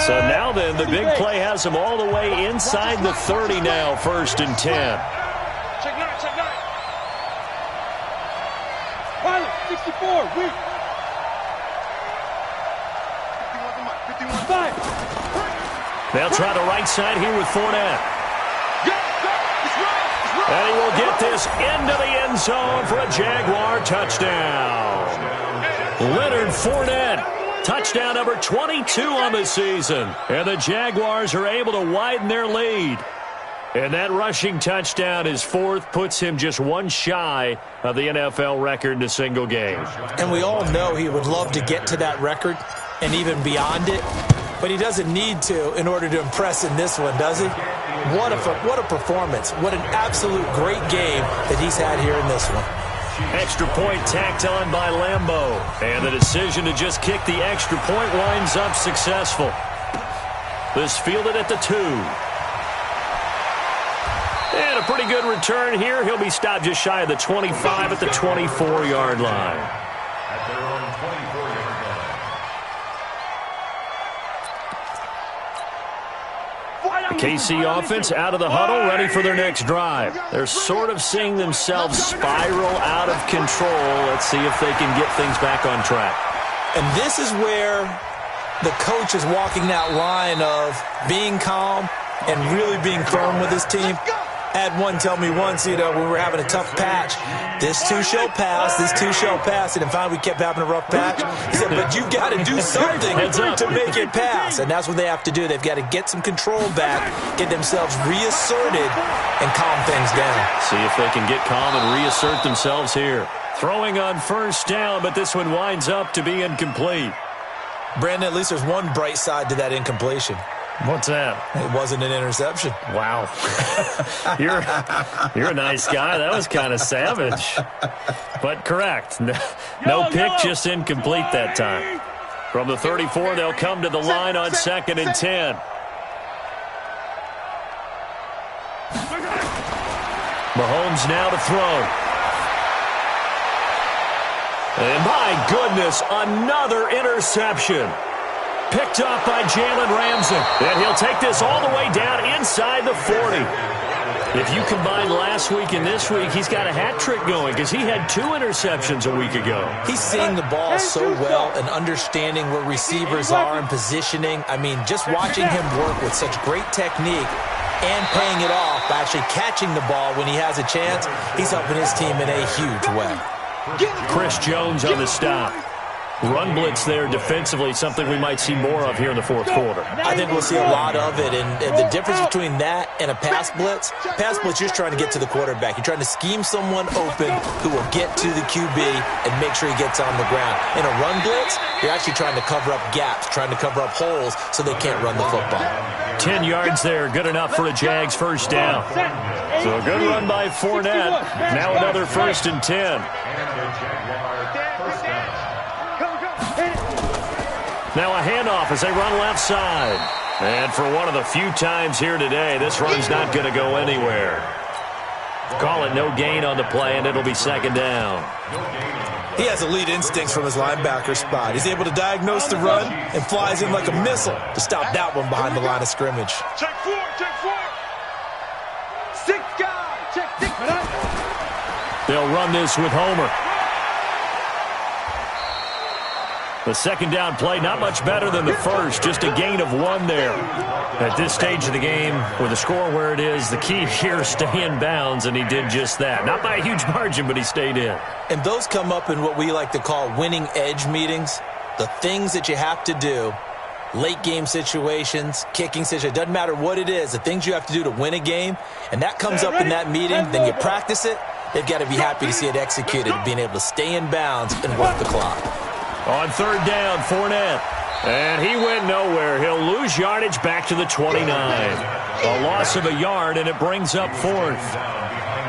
So now then, the big play has them all the way inside the 30 now, 1st and 10. Check 9, check 9. Pilot, 64, weak. 51, 5. They'll try the right side here with Fournette. And he will get this into the end zone for a Jaguar touchdown. Leonard Fournette. Touchdown number 22 on the season. And the Jaguars are able to widen their lead. And that rushing touchdown, his 4th, puts him just one shy of the NFL record in a single game. And we all know he would love to get to that record and even beyond it. But he doesn't need to in order to impress in this one, does he? What a performance. What an absolute great game that he's had here in this one. Extra point tacked on by Lambeau. And the decision to just kick the extra point winds up successful. This fielded at the 2. And a pretty good return here. He'll be stopped just shy of the 25 at the 24-yard line. At their own 24-yard line. The KC offense out of the huddle, ready for their next drive. They're sort of seeing themselves spiral out of control. Let's see if they can get things back on track. And this is where the coach is walking that line of being calm and really being firm with his team. I had one tell me once, when we were having a tough patch, this too shall pass, this too shall pass. And finally we kept having a rough patch. He said, but you got to do something to make it pass. And that's what they have to do. They've got to get some control back, get themselves reasserted, and calm things down. See if they can get calm and reassert themselves here. Throwing on 1st down, but this one winds up to be incomplete. Brandon, at least there's one bright side to that incompletion. What's that? It wasn't an interception. Wow. You're a nice guy. That was kind of savage. But correct. No pick, just incomplete that time. From the 34, they'll come to the line on 2nd and 10. Mahomes now to throw. And my goodness, another interception. Picked up by Jalen Ramsey. And he'll take this all the way down inside the 40. If you combine last week and this week, he's got a hat trick going because he had 2 interceptions a week ago. He's seeing the ball so well and understanding where receivers are and positioning. I mean, just watching him work with such great technique and paying it off by actually catching the ball when he has a chance, he's helping his team in a huge way. Chris Jones on the stop. Run blitz there defensively, something we might see more of here in the fourth quarter. I think we'll see a lot of it, and the difference between that and a pass blitz, you're just trying to get to the quarterback. You're trying to scheme someone open who will get to the QB and make sure he gets on the ground. In a run blitz, you're actually trying to cover up gaps, trying to cover up holes so they can't run the football. 10 yards there, good enough for a Jags first down. So a good run by Fournette. Now another 1st and 10. Now a handoff as they run left side. And for one of the few times here today, this run's not going to go anywhere. Call it no gain on the play, and it'll be 2nd down. He has elite instincts from his linebacker spot. He's able to diagnose the run and flies in like a missile to stop that one behind the line of scrimmage. Check 4, check 4. 6 guys, check 6. They'll run this with Homer. The 2nd down play, not much better than the first, just a gain of 1 there. At this stage of the game, with the score where it is, the key here is stay in bounds, and he did just that. Not by a huge margin, but he stayed in. And those come up in what we like to call winning edge meetings. The things that you have to do, late game situations, kicking situations, doesn't matter what it is, the things you have to do to win a game, and that comes up in that meeting, then you practice it, they've got to be happy to see it executed, being able to stay in bounds and work the clock. On 3rd down, Fournette. And he went nowhere. He'll lose yardage back to the 29. A loss of a yard, and it brings up 4th.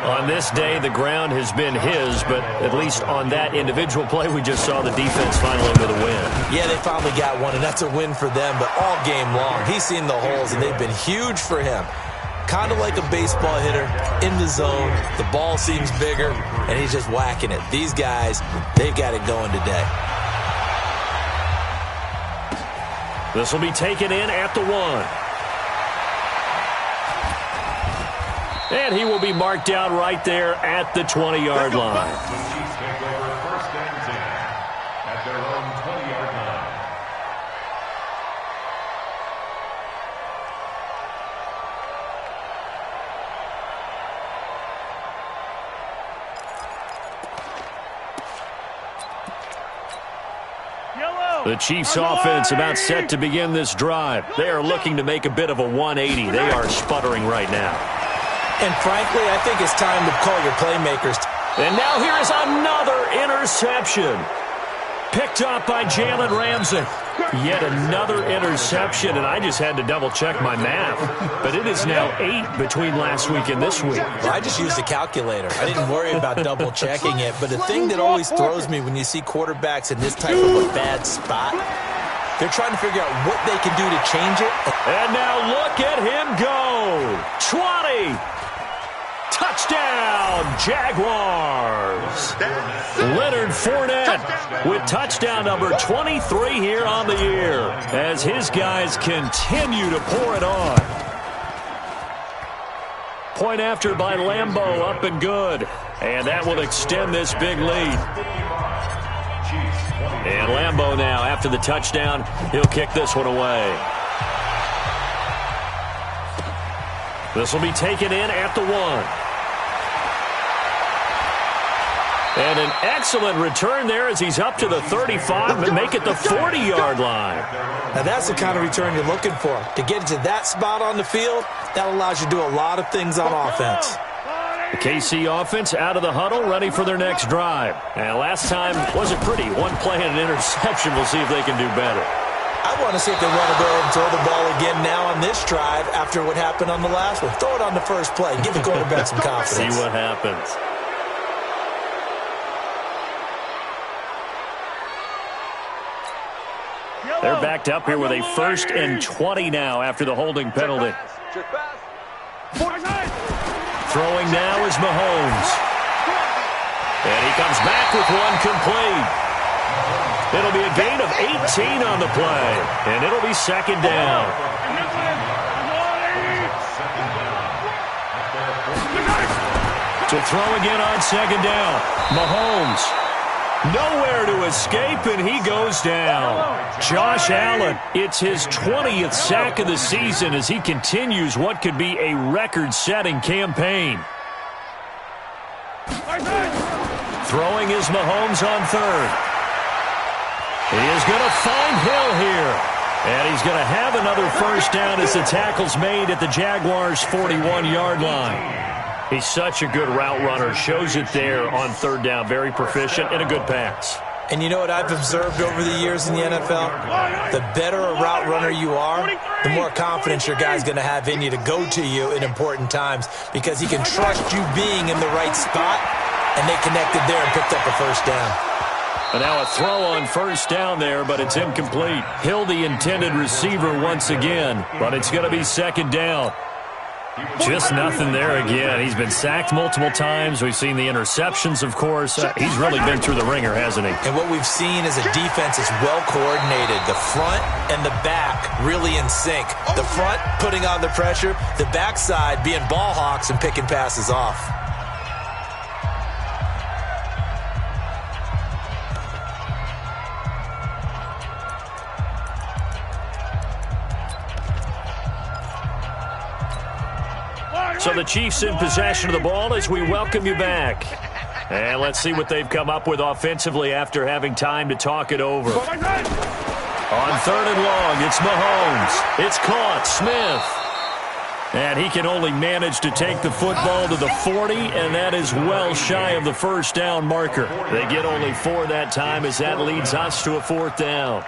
On this day, the ground has been his, but at least on that individual play, we just saw the defense finally with a win. Yeah, they finally got one, and that's a win for them, but all game long, he's seen the holes, and they've been huge for him. Kind of like a baseball hitter in the zone. The ball seems bigger, and he's just whacking it. These guys, they've got it going today. This will be taken in at the 1. And he will be marked down right there at the 20-yard line. The Chiefs take over 1st and 10 at their own 20-yard line. The Chiefs offense about set to begin this drive. They are looking to make a bit of a 180. They are sputtering right now. And frankly, I think it's time to call your playmakers. And now here is another interception. Picked up by Jalen Ramsey. Yet another interception, and I just had to double-check my math. But it is now 8 between last week and this week. Well, I just used a calculator. I didn't worry about double-checking it. But the thing that always throws me when you see quarterbacks in this type of a bad spot, they're trying to figure out what they can do to change it. And now look at him go. 20. Touchdown, Jaguars. Leonard Fournette with touchdown number 23 here on the year as his guys continue to pour it on. Point after by Lambeau, up and good. And that will extend this big lead. And Lambeau now, after the touchdown, he'll kick this one away. This will be taken in at the 1. And an excellent return there as he's up to the 35 and make it the 40-yard line. Now that's the kind of return you're looking for. To get into that spot on the field, that allows you to do a lot of things on offense. The KC offense out of the huddle, ready for their next drive. And last time wasn't pretty. One play and an interception. We'll see if they can do better. I want to see if they want to go ahead and throw the ball again now on this drive after what happened on the last one. Throw it on the first play. Give the quarterback some confidence. See what happens. They're backed up here with a 1st and 20 now after the holding penalty. Throwing now is Mahomes. And he comes back with one complete. It'll be a gain of 18 on the play. And it'll be 2nd down. To throw again on 2nd down. Mahomes. Nowhere to escape, and he goes down. Josh Allen, it's his 20th sack of the season as he continues what could be a record-setting campaign. Throwing is Mahomes on 3rd. He is going to find Hill here. And he's going to have another first down as the tackle's made at the Jaguars' 41-yard line. He's such a good route runner. Shows it there on third down. Very proficient and a good pass. And you know what I've observed over the years in the NFL? The better a route runner you are, the more confidence your guy's going to have in you to go to you in important times because he can trust you being in the right spot, and they connected there and picked up a first down. And now a throw on first down there, but it's incomplete. Hill, the intended receiver once again, but it's going to be second down. Just nothing there again. He's been sacked multiple times. We've seen the interceptions, of course. He's really been through the ringer, hasn't he? And what we've seen is a defense that's well coordinated. The front and the back really in sync. The front putting on the pressure, the backside being ball hawks and picking passes off. So the Chiefs in possession of the ball as we welcome you back. And let's see what they've come up with offensively after having time to talk it over. On third and long, it's Mahomes. It's caught. Smith. And he can only manage to take the football to the 40, and that is well shy of the first down marker. They get only 4 that time as that leads us to a fourth down.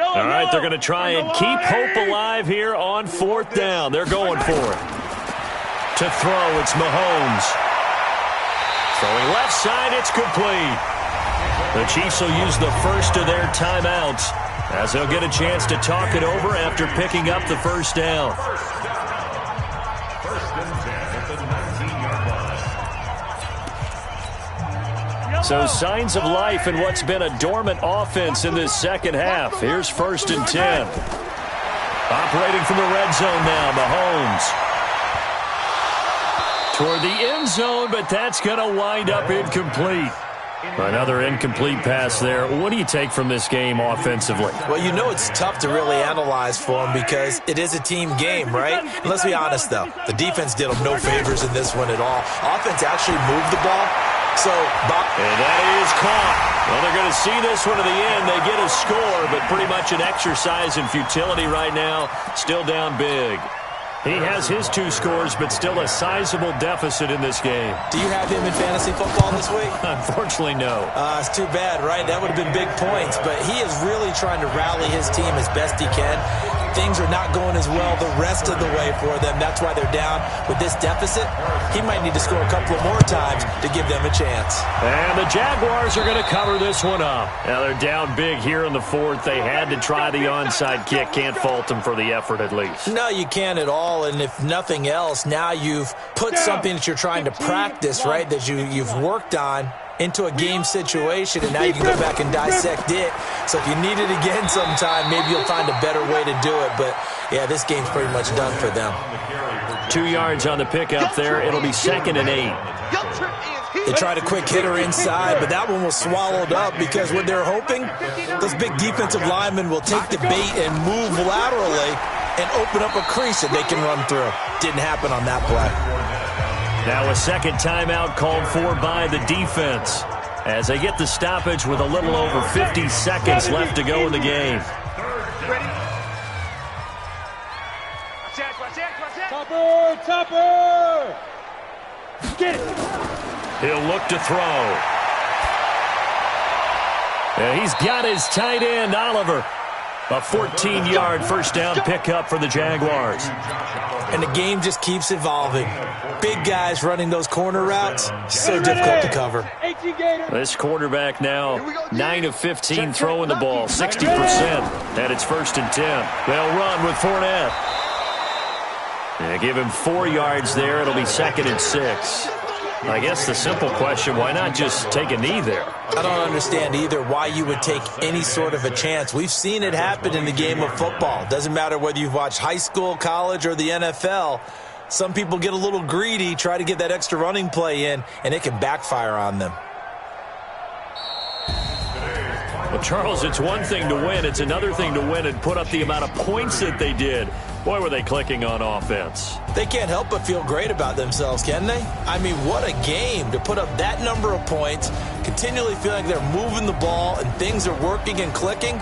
All right, they're going to try and keep hope alive here on fourth down. They're going for it. To throw, it's Mahomes. Throwing left side, it's complete. The Chiefs will use the first of their timeouts as they'll get a chance to talk it over after picking up the first down. First and 10 at the 19-yard line. So signs of life in what's been a dormant offense in this second half. Here's first and 10. Operating from the red zone now, Mahomes. Toward the end zone, but that's going to wind up incomplete. Another incomplete pass there. What do you take from this game offensively? Well, you know it's tough to really analyze for them because it is a team game, right? And let's be honest, though. The defense did them no favors in this one at all. Offense actually moved the ball. And that is caught. Well, they're going to see this one to the end. They get a score, but pretty much an exercise in futility right now. Still down big. He has his 2 scores, but still a sizable deficit in this game. Do you have him in fantasy football this week? Unfortunately, no. It's too bad, right? That would have been big points, but he is really trying to rally his team as best he can. Things are not going as well the rest of the way for them. That's why they're down with this deficit. He might need to score a couple of more times to give them a chance. And the Jaguars are going to cover this one up. Now they're down big here in the fourth. They had to try the onside kick. Can't fault them for the effort at least. No, you can't at all. And if nothing else, now you've put something that you're trying to practice, right, that you've worked on into a game situation, and now you can go back and dissect it. So if you need it again sometime, maybe you'll find a better way to do it. But, yeah, this game's pretty much done for them. 2 yards on the pickup there. It'll be 2nd and 8. They tried a quick hitter inside, but that one was swallowed up because what they're hoping, those big defensive linemen will take the bait and move laterally and open up a crease that they can run through. Didn't happen on that play. Now a second timeout called for by the defense as they get the stoppage with a little over 50 seconds left to go in the game. Topper! Get it! He'll look to throw. And he's got his tight end, Oliver. A 14-yard first down pickup for the Jaguars. And the game just keeps evolving. Big guys running those corner routes, so difficult to cover. This quarterback now, 9 of 15 throwing the ball, 60%. And it's first and 10. They'll run with Fournette. And give him 4 yards there. It'll be 2nd and 6. I guess the simple question, why not just take a knee there? I don't understand either why you would take any sort of a chance. We've seen it happen in the game of football. Doesn't matter whether you've watched high school, college, or the NFL. Some people get a little greedy, try to get that extra running play in, and it can backfire on them. But Charles, it's one thing to win. It's another thing to win and put up the amount of points that they did. Boy, were they clicking on offense. They can't help but feel great about themselves, can they? I mean, what a game to put up that number of points, continually feeling like they're moving the ball and things are working and clicking.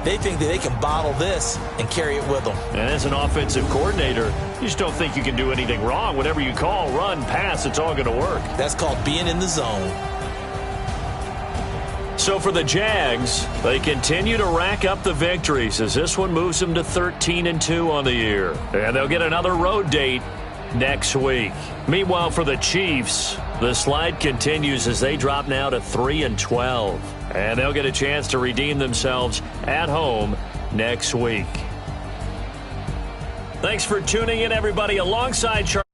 They think that they can bottle this and carry it with them. And as an offensive coordinator, you just don't think you can do anything wrong. Whatever you call, run, pass, it's all going to work. That's called being in the zone. So for the Jags, they continue to rack up the victories as this one moves them to 13-2 on the year. And they'll get another road date next week. Meanwhile, for the Chiefs, the slide continues as they drop now to 3-12. And they'll get a chance to redeem themselves at home next week. Thanks for tuning in, everybody, alongside Charlie.